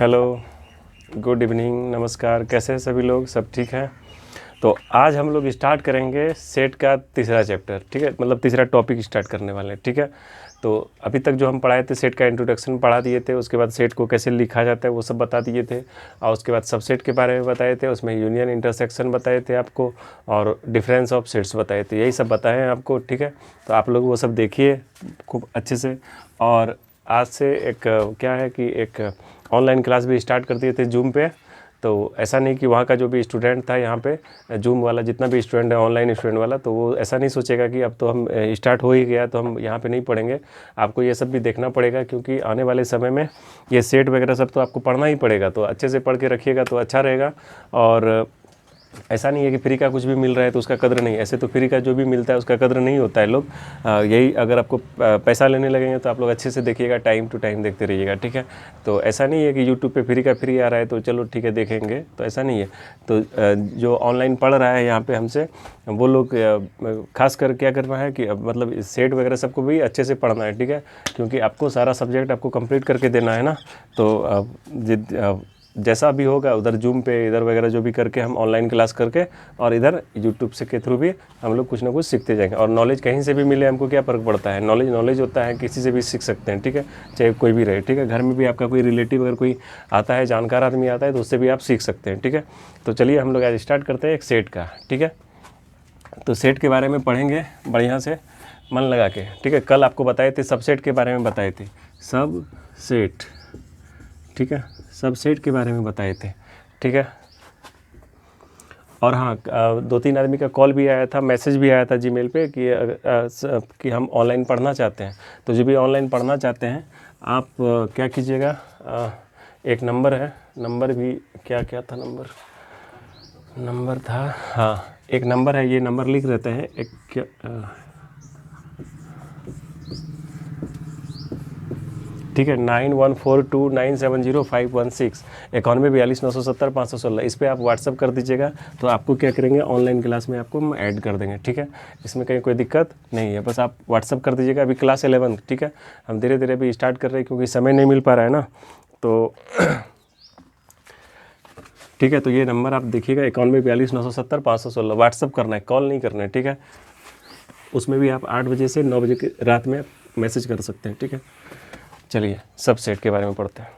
Hello, good evening, नमस्कार। कैसे हैं सभी लोग? सब ठीक है? तो आज हम लोग स्टार्ट करेंगे सेट का तीसरा चैप्टर। ठीक है, मतलब तीसरा टॉपिक स्टार्ट करने वाले हैं। ठीक है, तो अभी तक जो हम पढ़ाए थे सेट का इंट्रोडक्शन पढ़ा दिए थे, उसके बाद सेट को कैसे लिखा जाता है वो सब बता दिए थे, और उसके बाद सबसेट के बारे में बताए थे, उसमें यूनियन इंटरसेक्शन बताए थे आपको, और डिफरेंस ऑफ सेट्स बताए थे। यही सब बताए हैं आपको। ठीक है, तो आप लोग वो सब देखिए खूब अच्छे से। और आज से एक क्या है कि एक ऑनलाइन क्लास भी स्टार्ट कर दिए थे जूम पे। तो ऐसा नहीं कि वहाँ का जो भी स्टूडेंट था यहाँ पे जूम वाला, जितना भी स्टूडेंट है ऑनलाइन स्टूडेंट वाला, तो वो ऐसा नहीं सोचेगा कि अब तो हम स्टार्ट हो ही गया तो हम यहाँ पे नहीं पढ़ेंगे। आपको ये सब भी देखना पड़ेगा, क्योंकि आने वाले समय में ये सेट वगैरह सब तो आपको पढ़ना ही पड़ेगा। तो अच्छे से पढ़ के रखिएगा तो अच्छा रहेगा। और ऐसा नहीं है कि फ्री का कुछ भी मिल रहा है तो उसका कदर नहीं। ऐसे तो फ्री का जो भी मिलता है उसका कदर नहीं होता है लोग। यही अगर आपको पैसा लेने लगेंगे तो आप लोग अच्छे से देखिएगा, टाइम टू टाइम देखते रहिएगा। ठीक है, तो ऐसा नहीं है कि यूट्यूब पे फ्री का फ्री आ रहा है तो चलो ठीक है देखेंगे, तो ऐसा नहीं है। तो जो ऑनलाइन पढ़ रहा है यहाँ पे हमसे, वो लोग खास कर क्या करना है कि मतलब सेट वगैरह सबको भी अच्छे से पढ़ना है। ठीक है, क्योंकि आपको सारा सब्जेक्ट आपको कंप्लीट करके देना है ना। तो जैसा भी होगा उधर जूम पे इधर वगैरह जो भी करके हम ऑनलाइन क्लास करके, और इधर यूट्यूब से के थ्रू भी हम लोग कुछ ना कुछ सीखते जाएंगे। और नॉलेज कहीं से भी मिले हमको क्या फ़र्क पड़ता है, नॉलेज होता है, किसी से भी सीख सकते हैं। ठीक है, चाहे कोई भी रहे। ठीक है, घर में भी आपका कोई रिलेटिव अगर कोई आता है, जानकार आदमी आता है, तो उससे भी आप सीख सकते हैं। ठीक है, तो चलिए हम लोग आज स्टार्ट करते हैं एक सेट का। ठीक है, तो सेट के बारे में पढ़ेंगे बढ़िया से मन लगा के। ठीक है, कल आपको बताए थे सबसेट के बारे में बताए थे, सब सेट। ठीक है, सब सेट के बारे में बताए थे। ठीक है, और हाँ, 2-3 आदमी का कॉल भी आया था, मैसेज भी आया था जीमेल पे कि हम ऑनलाइन पढ़ना चाहते हैं। तो जो भी ऑनलाइन पढ़ना चाहते हैं आप क्या कीजिएगा, एक नंबर है, नंबर भी क्या क्या था, नंबर था, हाँ एक नंबर है, ये नंबर लिख रहते हैं एक ठीक है, 9142970516, 9142970516। इस पर आप व्हाट्सअप कर दीजिएगा, तो आपको क्या करेंगे ऑनलाइन क्लास में आपको हम ऐड कर देंगे। ठीक है, इसमें कहीं कोई दिक्कत नहीं है, बस आप व्हाट्सअप कर दीजिएगा। अभी क्लास 11, ठीक है, हम धीरे धीरे अभी स्टार्ट कर रहे हैं क्योंकि समय नहीं मिल पा रहा है ना। तो ठीक है, तो ये नंबर आप देखिएगा 9142970516, व्हाट्सअप करना है, कॉल नहीं करना है। ठीक है, उसमें भी आप 8 बजे से 9 बजे की रात में मैसेज कर सकते हैं। ठीक है, चलिए सबसेट के बारे में पढ़ते हैं।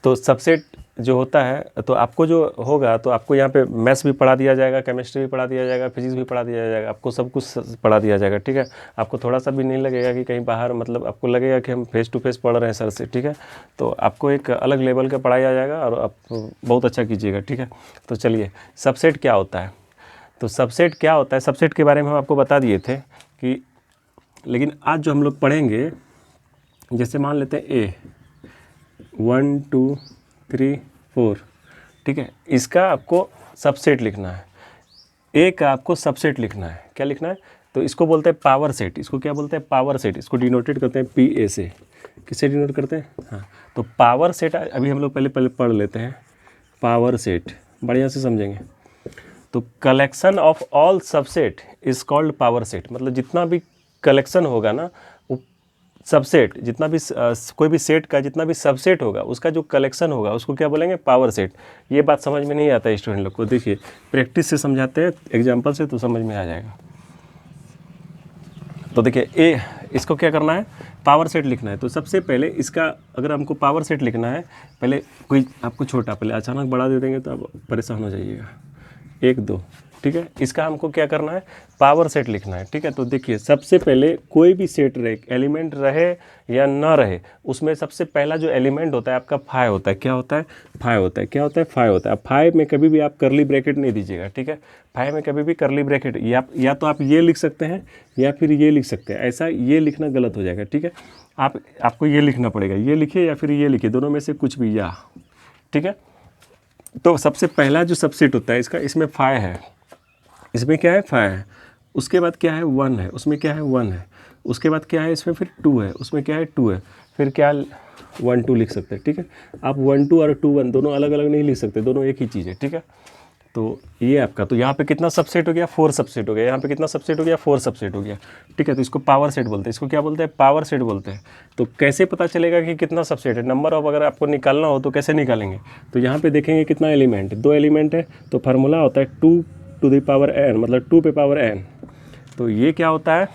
तो सबसेट जो होता है, तो आपको जो होगा, तो आपको यहाँ पे मैथ्स भी पढ़ा दिया जाएगा, केमिस्ट्री भी पढ़ा दिया जाएगा, फिजिक्स भी पढ़ा दिया जाएगा, आपको सब कुछ पढ़ा दिया जाएगा। ठीक है, आपको थोड़ा सा भी नहीं लगेगा कि कहीं बाहर, मतलब आपको लगेगा कि हम फेस टू फेस पढ़ रहे हैं सर से। ठीक है, तो आपको एक अलग लेवल का पढ़ाया जाएगा और आप बहुत अच्छा कीजिएगा। ठीक है, तो चलिए सबसेट क्या होता है। तो सबसेट क्या होता है, सबसेट के बारे में हम आपको बता दिए थे कि, लेकिन आज जो हम लोग पढ़ेंगे, जैसे मान लेते हैं ए 1 2 3 4, ठीक है, इसका आपको सबसेट लिखना है। ए का आपको सबसेट लिखना है। क्या लिखना है? तो इसको बोलते हैं पावर सेट। इसको क्या बोलते हैं? Power set. इसको डिनोटेड करते हैं पी ए से। किससे डिनोट करते हैं? हाँ, तो पावर सेट अभी हम लोग पहले पढ़ लेते हैं। पावर सेट बढ़िया से समझेंगे। तो collection of all subset is called power set. मतलब जितना भी कलेक्शन होगा ना, सबसेट, जितना भी कोई भी सेट का जितना भी सबसेट होगा, उसका जो कलेक्शन होगा उसको क्या बोलेंगे? Power set. ये बात समझ में नहीं आता है स्टूडेंट लोग को। देखिए प्रैक्टिस से समझाते हैं, एग्जांपल से, तो समझ में आ जाएगा। तो देखिए ए, इसको क्या करना है? पावर सेट लिखना है। तो सबसे पहले इसका, अगर हमको पावर सेट लिखना है, पहले कोई आपको छोटा, पहले अचानक बड़ा दे देंगे तो आप परेशान हो जाइएगा। 1 2, ठीक है, इसका हमको क्या करना है? पावर सेट लिखना है। ठीक है, तो देखिए सबसे पहले कोई भी सेट रहे, एलिमेंट रहे या ना रहे, उसमें सबसे पहला जो एलिमेंट होता है आपका 5 होता है। क्या होता है? 5 होता है। क्या होता है? 5 होता है। 5 में कभी भी आप करली ब्रैकेट नहीं दीजिएगा। ठीक है, 5 में कभी भी करली ब्रैकेट, या तो आप ये लिख सकते हैं या फिर ये लिख सकते हैं। ऐसा ये लिखना गलत हो जाएगा। ठीक है, आपको ये लिखना पड़ेगा, ये लिखिए या फिर ये लिखिए, दोनों में से कुछ भी, या। ठीक है, तो सबसे पहला जो सबसेट होता है इसका, इसमें 5 है। इसमें क्या है? 5 है। उसके बाद क्या है? 1 है। उसमें क्या है? 1 है। उसके बाद क्या है? इसमें फिर 2 है। उसमें क्या है? 2 है। फिर क्या? 1 2 लिख सकते हैं। ठीक है, आप 1 2 और 2 1 दोनों अलग अलग नहीं लिख सकते, दोनों एक ही चीज़ है। ठीक है, तो ये आपका, तो यहाँ पे कितना सबसेट हो गया, 4 सबसेट हो गया, यहाँ पे कितना सबसेट हो गया, 4 सबसेट हो गया, ठीक है। तो इसको पावर सेट बोलते हैं, इसको क्या बोलते हैं, पावर सेट बोलते हैं। तो कैसे पता चलेगा कि कितना सबसेट है, नंबर ऑफ अगर आपको निकालना हो तो कैसे निकालेंगे, तो यहाँ पे देखेंगे कितना एलिमेंट है, 2 एलिमेंट है, तो फार्मूला होता है 2 टू द पावर n, मतलब 2 पे पावर n। तो ये क्या होता है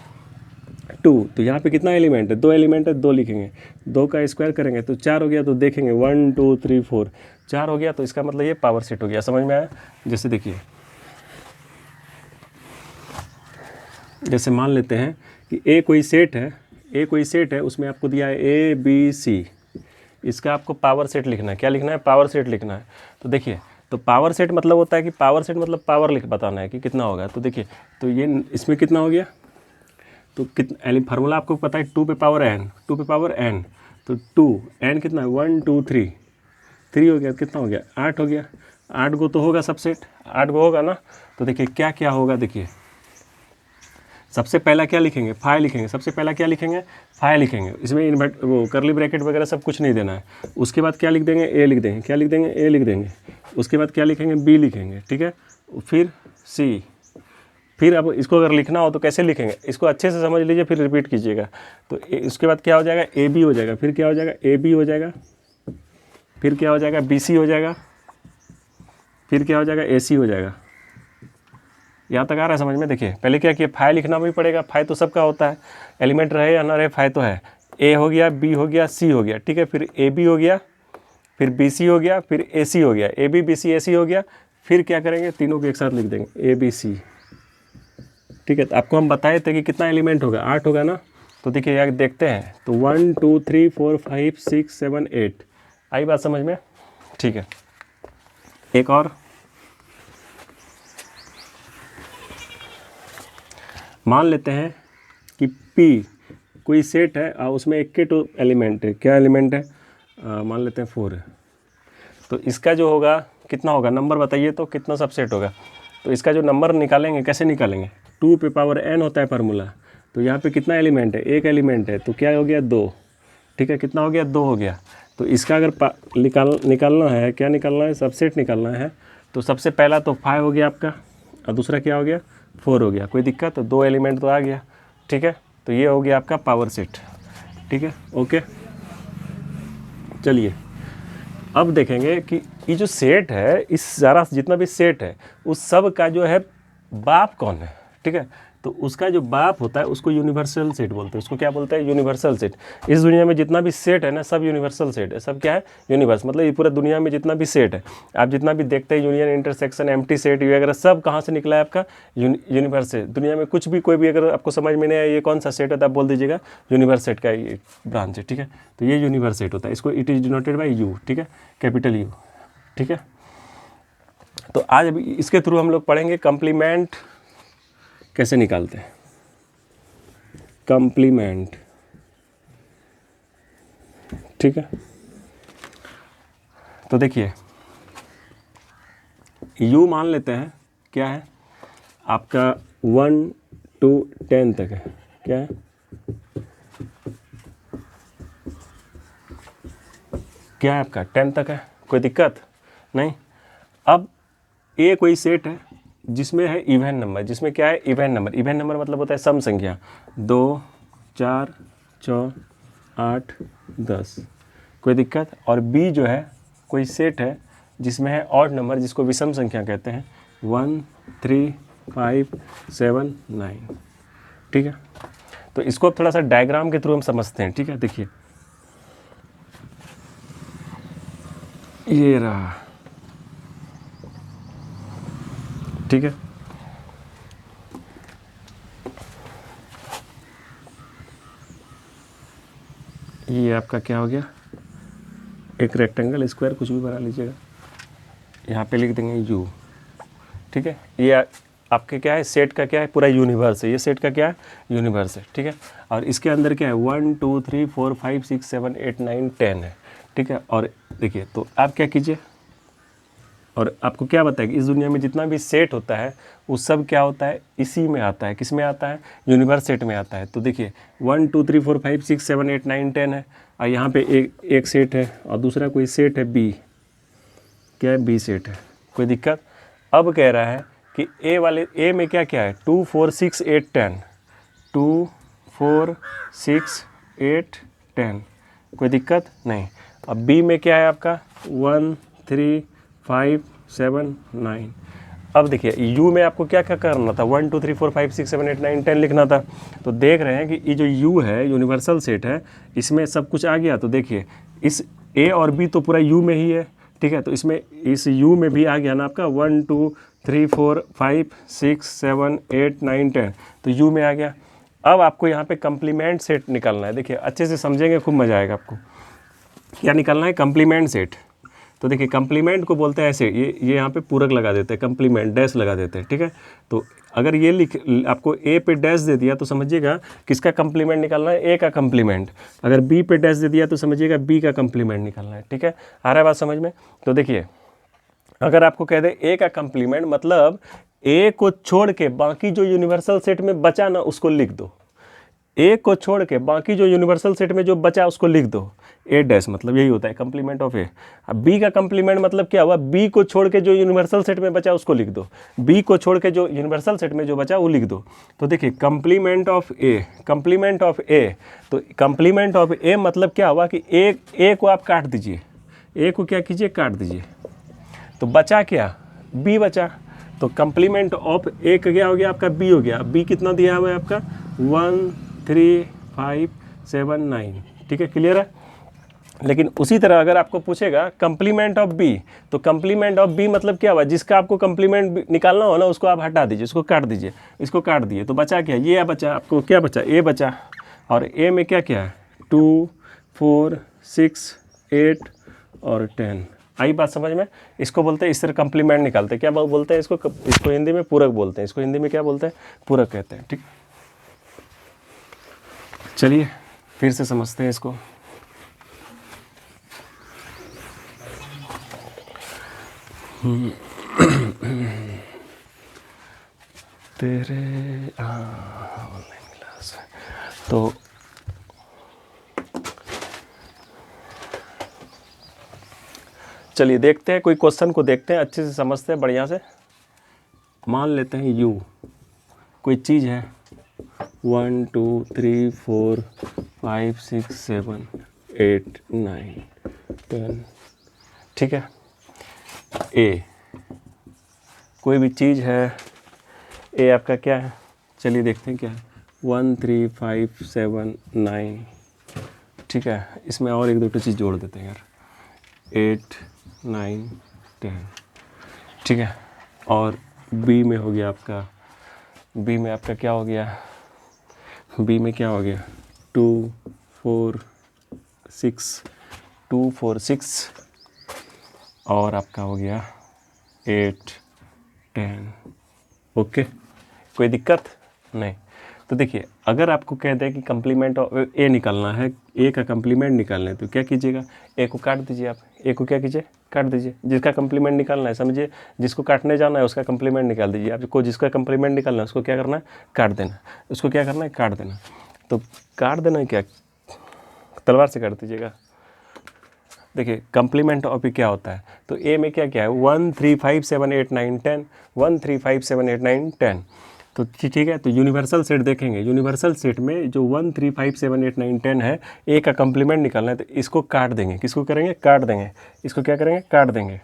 2, तो यहाँ पे कितना एलिमेंट है, 2 एलिमेंट है, 2 लिखेंगे, 2 का स्क्वायर करेंगे तो 4 हो गया, तो देखेंगे 1 2 3 4 4 हो गया, तो इसका मतलब ये पावर सेट हो गया। समझ में आया? जैसे देखिए, जैसे मान लेते हैं कि ए कोई सेट है, उसमें आपको दिया है ए बी सी, इसका आपको पावर सेट लिखना है। क्या लिखना है, पावर सेट लिखना है। तो देखिए, तो पावर सेट मतलब होता है कि पावर सेट मतलब पावर लिख बताना है कि कितना होगा। तो देखिए, तो ये इसमें कितना हो गया, तो कितना फार्मूला आपको पता है 2 पे पावर n, 2 पे पावर n, तो 2 n कितना है 1 2 3 3 हो गया, कितना हो गया 8 हो गया। 8 को तो होगा सबसेट, 8 को होगा ना। तो देखिए क्या क्या होगा, देखिए सबसे पहला क्या लिखेंगे, 5 लिखेंगे, सबसे पहला क्या लिखेंगे, 5 लिखेंगे, इसमें इन्वर्ट वो करली ब्रैकेट वगैरह सब कुछ नहीं देना है। उसके बाद क्या लिख देंगे, ए लिख देंगे, क्या लिख देंगे, ए लिख देंगे। उसके बाद क्या लिखेंगे, बी लिखेंगे, ठीक है, फिर सी। फिर अब इसको अगर लिखना हो तो कैसे लिखेंगे, इसको अच्छे से समझ लीजिए, फिर रिपीट कीजिएगा। तो इसके बाद क्या हो जाएगा, ए बी हो जाएगा, फिर क्या हो जाएगा, ए बी हो जाएगा, फिर क्या हो जाएगा, बी सी हो जाएगा, फिर क्या हो जाएगा, ए सी हो जाएगा। यहाँ तक आ रहा है समझ में? देखिए पहले क्या किया, 5 लिखना भी पड़ेगा, 5 तो सबका होता है, एलिमेंट रहे या ना रहे 5 तो है। ए हो गया, बी हो गया, सी हो गया, ठीक है, फिर ए बी हो गया, फिर बी सी हो गया, फिर ए सी हो गया, ए बी बी सी ए सी हो गया। फिर क्या करेंगे, तीनों को एक साथ लिख देंगे, ए बी सी, ठीक है। तो आपको हम बताए थे कि कितना एलिमेंट होगा, 8 होगा ना। तो देखिए यहाँ देखते हैं, तो 1 2 3 4 5 6 7 8, आई बात समझ में? ठीक है, एक और मान लेते हैं कि P कोई सेट है और उसमें एक के तो एलिमेंट है। क्या एलिमेंट है, मान लेते हैं 4 है। तो इसका जो होगा कितना होगा, नंबर बताइए तो कितना सबसेट होगा। तो इसका जो नंबर निकालेंगे, कैसे निकालेंगे, 2 पे पावर n होता है फार्मूला। तो यहाँ पे कितना एलिमेंट है, एक एलिमेंट है, तो क्या हो गया 2, ठीक है, कितना हो गया 2 हो गया। तो इसका अगर निकालना है, क्या निकालना है, सबसेट निकालना है। तो सबसे पहला तो 5 हो गया आपका, और दूसरा क्या हो गया, 4 हो गया। कोई दिक्कत, तो 2 एलिमेंट तो आ गया, ठीक है। तो ये हो गया आपका पावर सेट, ठीक है, ओके। चलिए अब देखेंगे कि ये जो सेट है, इस सारा जितना भी सेट है उस सब का जो है बाप कौन है, ठीक है। तो उसका जो बाप होता है उसको यूनिवर्सल सेट बोलते हैं। उसको क्या बोलते हैं, यूनिवर्सल सेट। इस दुनिया में जितना भी सेट है ना, सब यूनिवर्सल सेट है। सब क्या है, यूनिवर्स, मतलब ये पूरा दुनिया में जितना भी सेट है, आप जितना भी देखते हैं, यूनियन, इंटरसेक्शन, एम्प्टी सेट वगैरह, सब कहाँ से निकला है आपका, यूनिवर्स से। दुनिया में कुछ भी कोई भी अगर आपको समझ में नहीं आया ये कौन सा सेट है, तो आप बोल दीजिएगा यूनिवर्स सेट का ये ब्रांच है, ठीक है। तो ये यूनिवर्स सेट होता है, इसको it is denoted by you, ठीक है, कैपिटल यू, ठीक है। तो आज अभी इसके थ्रू हम लोग पढ़ेंगे कंप्लीमेंट कैसे निकालते हैं, कंप्लीमेंट, ठीक है। तो देखिए u मान लेते हैं क्या है आपका 1 to 10 तक है, क्या है, क्या है आपका 10 तक है, कोई दिक्कत नहीं। अब ए कोई सेट है जिसमें है इवन नंबर, जिसमें क्या है, इवन नंबर। इवन नंबर मतलब होता है सम संख्या, 2 4 6 8 10, कोई दिक्कत। और बी जो है कोई सेट है जिसमें है ऑड नंबर, जिसको विषम संख्या कहते हैं, 1 3 5 7 9, ठीक है। तो इसको अब थोड़ा सा डायग्राम के थ्रू हम समझते हैं, ठीक है। देखिए ये रहा, ठीक है। ये आपका क्या हो गया, एक रेक्टेंगल, स्क्वायर, कुछ भी बना लीजिएगा, यहाँ पे लिख देंगे यू, ठीक है। ये आपके क्या है, सेट का क्या है, पूरा यूनिवर्स है, ये सेट का क्या है, यूनिवर्स है, ठीक है। और इसके अंदर क्या है, 1 2 3 4 5 6 7 8 9 10 है, ठीक है। और देखिए, तो आप क्या कीजिए, और आपको क्या बताया कि इस दुनिया में जितना भी सेट होता है वो सब क्या होता है, इसी में आता है, किस में आता है, यूनिवर्स सेट में आता है। तो देखिए 1 2 3 4 5 6 7 8 9 10 है, और यहाँ पे एक सेट है और दूसरा कोई सेट है बी, क्या है, बी सेट है, कोई दिक्कत। अब कह रहा है कि ए वाले ए में क्या क्या है 2 4 6 8 10, 2 4 6 8 10, कोई दिक्कत नहीं। अब बी में क्या है आपका 1 3 5 7 9। अब देखिए यू में आपको क्या क्या करना था 1 2 3 4 5 6 7 8 9 10 लिखना था। तो देख रहे हैं कि ये जो यू है यूनिवर्सल सेट है, इसमें सब कुछ आ गया। तो देखिए इस ए और बी तो पूरा यू में ही है, ठीक है। तो इसमें इस यू में भी आ गया ना आपका 1 2 3 4 5 6 7 8 9 10, तो यू में आ गया। अब आपको यहाँ पे कंप्लीमेंट सेट निकालना है। देखिए अच्छे से समझेंगे, खूब मजा आएगा आपको। क्या निकालना है? Complement set. तो देखिए कंप्लीमेंट को बोलते हैं ऐसे, ये यहाँ पे पूरक लगा देते हैं, कंप्लीमेंट डैश लगा देते हैं, ठीक है। तो अगर ये आपको ए पे डैश दे दिया तो समझिएगा किसका कंप्लीमेंट निकालना है, ए का कंप्लीमेंट। अगर बी पे डैश दे दिया तो समझिएगा बी का कंप्लीमेंट निकालना है, ठीक है। आ रहा है बात समझ में? तो देखिए अगर आपको कह दे ए का कंप्लीमेंट, मतलब ए को छोड़ के बाकी जो यूनिवर्सल सेट में बचा ना उसको लिख दो। ए को छोड़ के बाकी जो यूनिवर्सल सेट में जो बचा उसको लिख दो। ए डैश मतलब यही होता है कंप्लीमेंट ऑफ ए। अब बी का कंप्लीमेंट मतलब क्या हुआ, बी को छोड़ के जो यूनिवर्सल सेट में बचा उसको लिख दो। बी को छोड़ के जो यूनिवर्सल सेट में जो बचा वो लिख दो। तो देखिए complement of A, complement of A, तो कंप्लीमेंट ऑफ ए मतलब क्या हुआ कि ए को आप काट दीजिए, ए को क्या कीजिए, काट दीजिए। तो बचा क्या, बी बचा। तो कंप्लीमेंट ऑफ ए का क्या हो गया आपका, बी हो गया। बी कितना दिया हुआ है आपका 1 3 5 7 9, ठीक है, क्लियर है। लेकिन उसी तरह अगर आपको पूछेगा कंप्लीमेंट ऑफ बी, तो कंप्लीमेंट ऑफ बी मतलब क्या हुआ, जिसका आपको कंप्लीमेंट निकालना हो ना उसको आप हटा दीजिए, उसको काट दीजिए, इसको काट दिए। तो बचा क्या, ये बचा, आपको क्या बचा, ए बचा। और ए में क्या क्या है 2 4 6 8 और 10। आई बात समझ में? इसको बोलते हैं, इस तरह कंप्लीमेंट निकालते हैं। क्या बोलते हैं इसको हिंदी में पूरक बोलते हैं। इसको हिंदी में क्या बोलते हैं, पूरक कहते हैं, ठीक। चलिए फिर से समझते हैं इसको। तेरे ऑनलाइन क्लास, तो चलिए देखते हैं, कोई क्वेश्चन को देखते हैं, अच्छे से समझते हैं, बढ़िया से। मान लेते हैं यू कोई चीज़ है 1 2 3 4 5 6 7 8 9 10, ठीक है। ए कोई भी चीज़ है, ए आपका क्या है, चलिए देखते हैं क्या है 1 3 5 7 9, ठीक है। इसमें और एक दो चीज़ जोड़ देते हैं यार, 8 9 10, ठीक है। और बी में हो गया आपका, बी में आपका क्या हो गया, बी में क्या हो गया 2 4 6 2 4 6 और आपका हो गया 8 10, ओके, कोई दिक्कत नहीं। तो देखिए अगर आपको कह दें कि कंप्लीमेंट ऑफ ए निकालना है, ए का कंप्लीमेंट निकालना है, तो क्या कीजिएगा, ए को काट दीजिए। आप ए को क्या कीजिए, काट दीजिए। जिसका कंप्लीमेंट निकालना है, समझिए जिसको काटने जाना है उसका कंप्लीमेंट निकाल दीजिए। आपको जिसका कंप्लीमेंट निकालना है उसको क्या करना है, काट देना। उसको क्या करना है, काट देना। तो काट देना है क्या, तलवार से काट दीजिएगा। देखिए कंप्लीमेंट ऑफ ए क्या होता है, तो ए में क्या क्या है 1 3 5 7 8 9 10, 1 3 5 7 8 9 10, तो ठीक है। तो यूनिवर्सल सेट देखेंगे, यूनिवर्सल सेट में जो 1 3 5 7 8 9 10 है, ए का कंप्लीमेंट निकालना है, तो इसको काट देंगे। किसको करेंगे, काट देंगे। इसको क्या करेंगे, काट देंगे।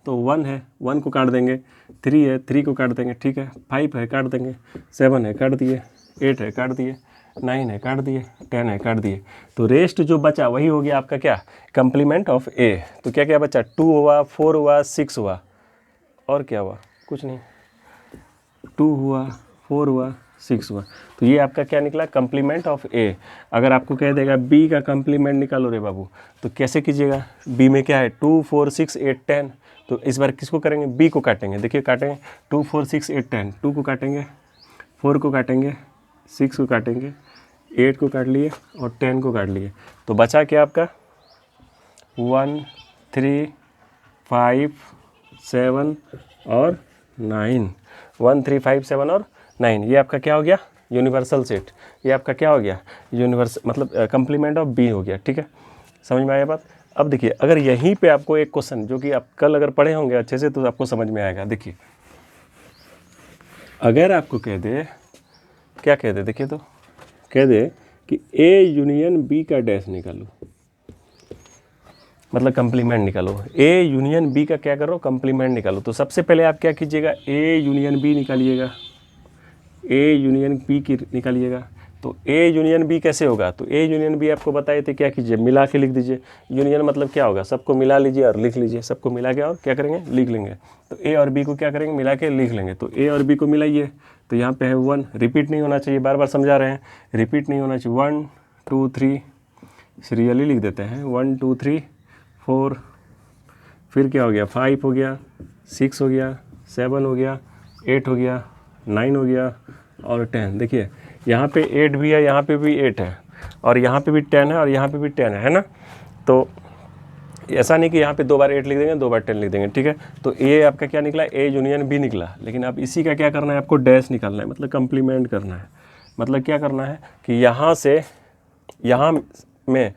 तो 1 है, 1 को काट देंगे, 3 है, 3 को काट देंगे, ठीक है। 5 है, काट देंगे, 7 है, काट दिए, 8 है, काट दिए, 9 है, काट दिए, 10 है, काट दिए। तो रेस्ट जो बचा वही हो गया आपका क्या, कंप्लीमेंट ऑफ ए। तो क्या क्या बचा, 2 हुआ, 4 हुआ, 6 हुआ, और क्या हुआ, कुछ नहीं, 2 हुआ, 4 हुआ, 6 हुआ। तो ये आपका क्या निकला, कंप्लीमेंट ऑफ ए। अगर आपको कह देगा बी का कंप्लीमेंट निकालो रे बाबू, तो कैसे कीजिएगा, बी में क्या है 2 4 6 8 10, तो इस बार किसको करेंगे, बी को काटेंगे। देखिए काटेंगे 2 4 6 8 10, 2 को काटेंगे, 4 को काटेंगे, 6 को काटेंगे, 8 को काट लिए और 10 को काट लिए। तो बचा क्या आपका 1 3 5 7 और 9, 1 3 5 7 और 9, ये आपका क्या हो गया, यूनिवर्सल सेट। ये आपका क्या हो गया, यूनिवर्सल मतलब कंप्लीमेंट ऑफ बी हो गया, ठीक है। समझ में आया बात। अब देखिए, अगर यहीं पे आपको एक क्वेश्चन जो कि आप कल अगर पढ़े होंगे अच्छे से तो आपको समझ में आएगा। देखिए, अगर आपको कह दे, क्या कह दे, देखिए तो कह दे कि ए यूनियन बी का डैश निकालो, मतलब कंप्लीमेंट निकालो। ए यूनियन बी का क्या करो, कंप्लीमेंट निकालो। तो सबसे पहले आप क्या कीजिएगा, ए यूनियन बी निकालिएगा, ए यूनियन बी की निकालिएगा। तो ए यूनियन बी कैसे होगा, तो ए यूनियन बी आपको बताए थे, क्या कीजिए, मिला के लिख दीजिए। यूनियन मतलब क्या होगा, सबको मिला लीजिए और लिख लीजिए, सबको मिला के और क्या करेंगे, लिख लेंगे। तो ए और बी को क्या करेंगे, मिला के लिख लेंगे। तो ए और बी को मिलाइए, तो यहाँ पे है 1, रिपीट नहीं होना चाहिए, बार बार समझा रहे हैं, रिपीट नहीं होना चाहिए। 1 2 3 सीरियली लिख देते हैं, 1 2 3 4, फिर क्या हो गया, 5 हो गया, 6 हो गया, 7 हो गया, 8 हो गया, 9 हो गया और 10। देखिए यहाँ पे 8 भी है, यहाँ पे भी 8 है, और यहाँ पे भी 10 है, और यहाँ पे भी 10 है ना। तो ऐसा नहीं कि यहाँ पे 2 बार 8 लिख देंगे, 2 बार 10 लिख देंगे, ठीक है। तो ए आपका क्या निकला, ए यूनियन बी निकला। लेकिन अब इसी का क्या करना है, आपको डैश निकालना है, मतलब कंप्लीमेंट करना है। मतलब क्या करना है कि यहाँ से यहाँ में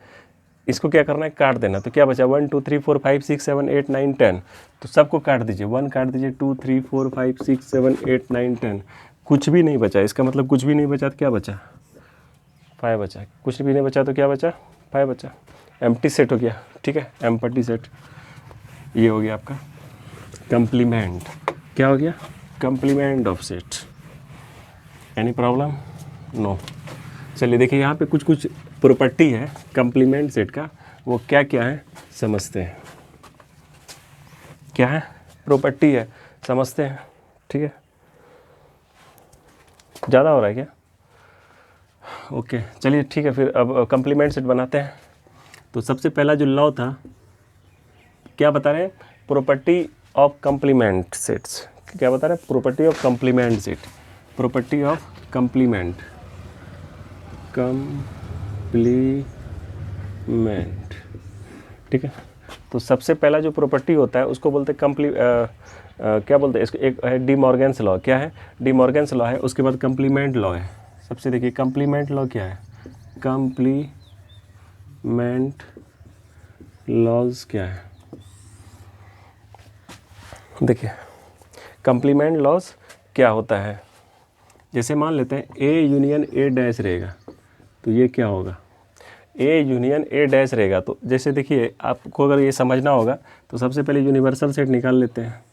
इसको क्या करना है, काट देना। तो क्या बचा, 1 2 3 4 5 6 7 8 9 10। तो सबको काट दीजिए, 1 काट दीजिए, 2 3 4 5 6 7 8 9 10, कुछ भी नहीं बचा। इसका मतलब कुछ भी नहीं बचा तो क्या बचा, 5 बचा। कुछ भी नहीं बचा तो क्या बचा, 5 बचा। एम्प्टी सेट हो गया, ठीक है, एम्प्टी सेट। ये हो गया आपका कंप्लीमेंट। क्या हो गया, complement of set. Any problem, no. चलिए देखिए, यहाँ पे कुछ कुछ प्रॉपर्टी है कंप्लीमेंट सेट का, वो क्या क्या है समझते हैं। क्या है, प्रॉपर्टी है, समझते हैं, ठीक है। ज़्यादा हो रहा है क्या, ओके चलिए ठीक है। फिर अब कंप्लीमेंट सेट बनाते हैं। तो सबसे पहला जो लॉ था, क्या बता रहे हैं, प्रॉपर्टी ऑफ कंप्लीमेंट सेट्स। क्या बता रहे हैं, property of complement set, property of complement, complement, ठीक है। तो सबसे पहला जो प्रॉपर्टी होता है उसको बोलते हैं क्या बोलते हैं इसको, एक है डी मॉर्गन्स लॉ। क्या है, डी मॉर्गन्स लॉ है। उसके बाद कंप्लीमेंट लॉ है। सबसे देखिए कंप्लीमेंट लॉ क्या है, कंप्लीमेंट लॉज क्या है, देखिए कंप्लीमेंट लॉज क्या होता है। जैसे मान लेते हैं ए यूनियन ए डैश रहेगा, तो ये क्या होगा, ए यूनियन ए डैश रहेगा। तो जैसे देखिए, आपको अगर ये समझना होगा तो सबसे पहले यूनिवर्सल सेट निकाल लेते हैं।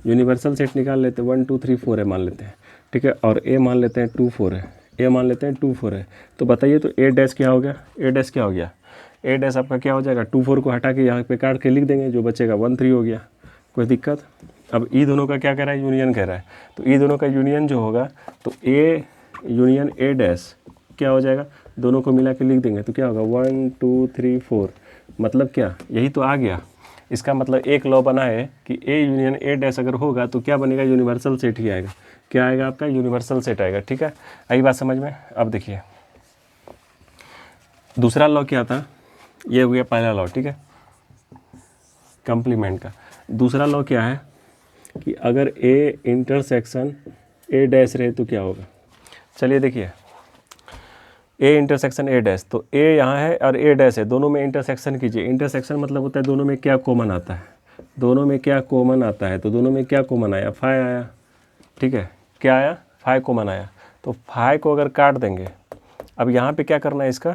यूनिवर्सल सेट निकाल लेते हैं, 1 2 3 4 है मान लेते हैं, ठीक है। और ए मान लेते हैं 2 4 है, ए मान लेते हैं 2 4 है। तो बताइए तो ए डैश क्या हो गया, ए डैश क्या हो गया, ए डैश आपका क्या हो जाएगा, 2 4 को हटा के यहाँ पे काट के लिख देंगे, जो बचेगा 1 3 हो गया, कोई दिक्कत। अब ई दोनों का क्या कह रहा है, यूनियन कह रहा है। तो ई दोनों का यूनियन जो होगा, तो ए यूनियन ए डैश क्या हो जाएगा, दोनों को मिला के लिख देंगे, तो क्या होगा 1 2 3 4। मतलब क्या, यही तो आ गया। इसका मतलब एक लॉ बना है कि ए यूनियन ए डैश अगर होगा तो क्या बनेगा, यूनिवर्सल सेट ही आएगा। क्या आएगा आपका, यूनिवर्सल सेट आएगा, ठीक है। आई बात समझ में। अब देखिए दूसरा लॉ क्या था, ये हो गया पहला लॉ, ठीक है, कंप्लीमेंट का। दूसरा लॉ क्या है कि अगर ए इंटरसेक्शन ए डैश रहे तो क्या होगा। चलिए देखिए, ए इंटरसेक्शन ए डैश, तो ए यहाँ है और ए डैश है, दोनों में इंटरसेक्शन कीजिए। इंटरसेक्शन मतलब होता है दोनों में क्या कॉमन आता है, दोनों में क्या कॉमन आता है। तो दोनों में क्या कॉमन आया, 5 आया, ठीक है। क्या आया, 5 कॉमन आया। तो 5 को अगर काट देंगे, अब यहाँ पे क्या करना है, इसका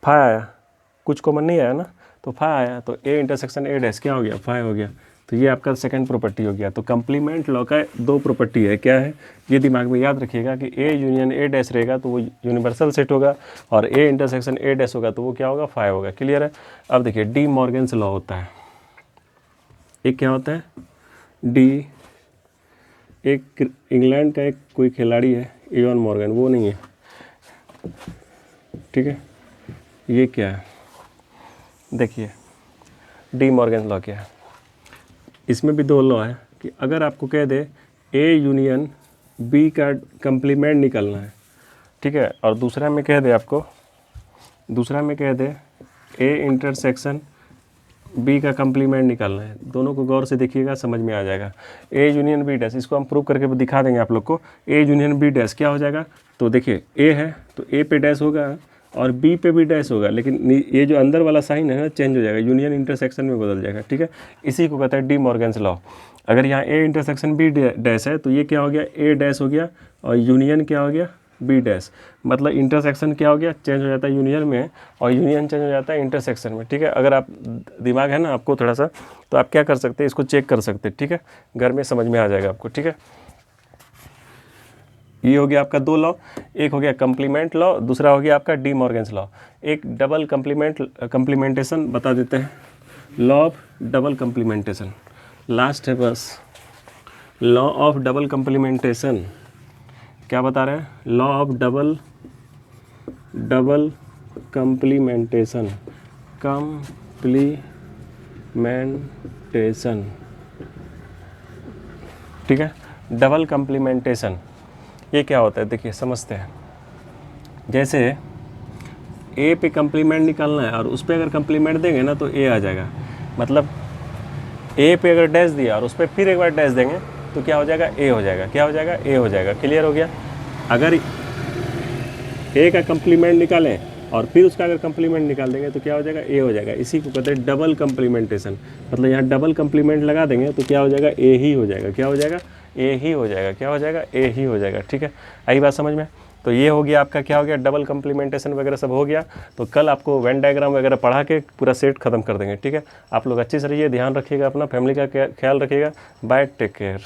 5 आया, कुछ कॉमन नहीं आया ना, तो 5 आया। तो ए इंटरसेक्शन ए डैश क्या हो गया, 5 हो गया। तो ये आपका सेकंड प्रॉपर्टी हो गया। तो कंप्लीमेंट लॉ का 2 प्रॉपर्टी है, क्या है, ये दिमाग में याद रखिएगा कि ए यूनियन ए डैश रहेगा तो वो यूनिवर्सल सेट होगा, और ए इंटरसेक्शन ए डैश होगा तो वो क्या होगा, 5 होगा। क्लियर है। अब देखिए डी मॉर्गन्स लॉ होता है, एक क्या होता है, डी, एक इंग्लैंड का एक कोई खिलाड़ी है इवान मॉर्गन, वो नहीं है, ठीक है। ये क्या है, देखिए डी मॉर्गन लॉ क्या है। इसमें भी 2 लॉ है कि अगर आपको कह दे ए यूनियन बी का कंप्लीमेंट निकालना है, ठीक है, और दूसरा में कह दे आपको, दूसरा में कह दे ए इंटरसेक्शन बी का कंप्लीमेंट निकालना है। दोनों को गौर से देखिएगा, समझ में आ जाएगा। ए यूनियन बी डैश, इसको हम प्रूव करके दिखा देंगे आप लोग को। ए यूनियन बी डैश क्या हो जाएगा, तो देखिए ए है तो ए पे डैश होगा, और बी पे भी डैश होगा, लेकिन ये जो अंदर वाला साइन है ना चेंज हो जाएगा, यूनियन इंटरसेक्शन में बदल जाएगा, ठीक है। इसी को कहते हैं डी मॉर्गन्स लॉ। अगर यहाँ ए इंटरसेक्शन बी डैश है तो ये क्या हो गया, ए डैश हो गया और यूनियन क्या हो गया, बी डैश। मतलब इंटरसेक्शन क्या हो गया, चेंज हो जाता है यूनियन में और यूनियन चेंज हो जाता है इंटरसेक्शन में, ठीक है। अगर आप दिमाग है ना आपको थोड़ा सा, तो आप क्या कर सकते हैं, इसको चेक कर सकते हैं, ठीक है। घर में समझ में आ जाएगा आपको, ठीक है। ये हो गया आपका दो लॉ, एक हो गया कंप्लीमेंट लॉ, दूसरा हो गया आपका डी मॉर्गन्स लॉ। एक डबल कंप्लीमेंटेशन बता देते हैं, law of double complementation last है बस। लॉ ऑफ डबल कंप्लीमेंटेशन क्या बता रहे हैं, लॉ ऑफ डबल कंप्लीमेंटेशन, ठीक है। डबल कंप्लीमेंटेशन ये क्या होता है, देखिए समझते हैं। जैसे ए पे कंप्लीमेंट निकालना है और उस पर अगर कंप्लीमेंट देंगे ना तो ए आ जाएगा। मतलब ए पे अगर डैश दिया और उस पर फिर एक बार डैश देंगे तो क्या हो जाएगा, ए हो जाएगा। क्या हो जाएगा, ए हो जाएगा। क्लियर हो गया। अगर ए का कंप्लीमेंट निकालें और फिर उसका अगर कंप्लीमेंट निकाल देंगे तो क्या हो जाएगा, ए हो जाएगा। इसी को कहते हैं डबल कंप्लीमेंटेशन। मतलब यहाँ डबल कंप्लीमेंट लगा देंगे तो क्या हो जाएगा, ए ही हो जाएगा। क्या हो जाएगा, ए ही हो जाएगा। क्या हो जाएगा, ए ही हो जाएगा। ठीक है, आई बात समझ में। तो ये हो गया आपका, क्या हो गया, डबल कंप्लीमेंटेशन वगैरह सब हो गया। तो कल आपको वेन डायग्राम वगैरह पढ़ा के पूरा सेट खत्म कर देंगे। ठीक है, आप लोग अच्छे से रहिए, ध्यान रखिएगा अपना, फैमिली का ख्याल रखिएगा। Bye, take care.